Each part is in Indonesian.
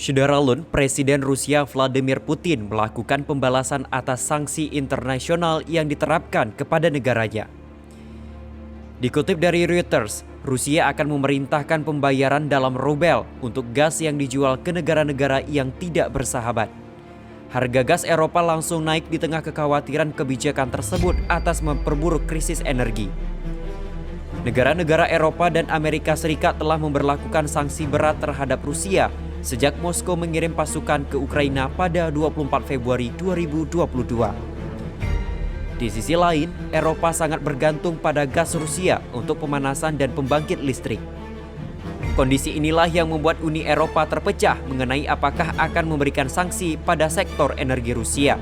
Syederalun, Presiden Rusia Vladimir Putin melakukan pembalasan atas sanksi internasional yang diterapkan kepada negaranya. Dikutip dari Reuters, Rusia akan memerintahkan pembayaran dalam rubel untuk gas yang dijual ke negara-negara yang tidak bersahabat. Harga gas Eropa langsung naik di tengah kekhawatiran kebijakan tersebut atas memperburuk krisis energi. Negara-negara Eropa dan Amerika Serikat telah memberlakukan sanksi berat terhadap Rusia sejak Moskow mengirim pasukan ke Ukraina pada 24 Februari 2022. Di sisi lain, Eropa sangat bergantung pada gas Rusia untuk pemanasan dan pembangkit listrik. Kondisi inilah yang membuat Uni Eropa terpecah mengenai apakah akan memberikan sanksi pada sektor energi Rusia.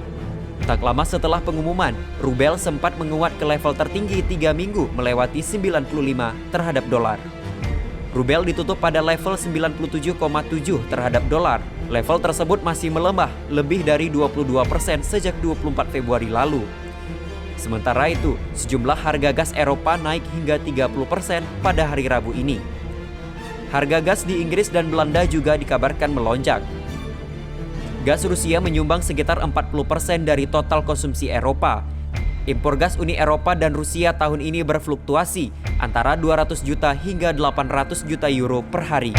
Tak lama setelah pengumuman, rubel sempat menguat ke level tertinggi 3 minggu melewati 95 terhadap dolar. Rubel ditutup pada level 97,7 terhadap dolar. Level tersebut masih melemah lebih dari 22% sejak 24 Februari lalu. Sementara itu, sejumlah harga gas Eropa naik hingga 30% pada hari Rabu ini. Harga gas di Inggris dan Belanda juga dikabarkan melonjak. Gas Rusia menyumbang sekitar 40% dari total konsumsi Eropa. Impor gas Uni Eropa dan Rusia tahun ini berfluktuasi antara 200 juta hingga 800 juta euro per hari.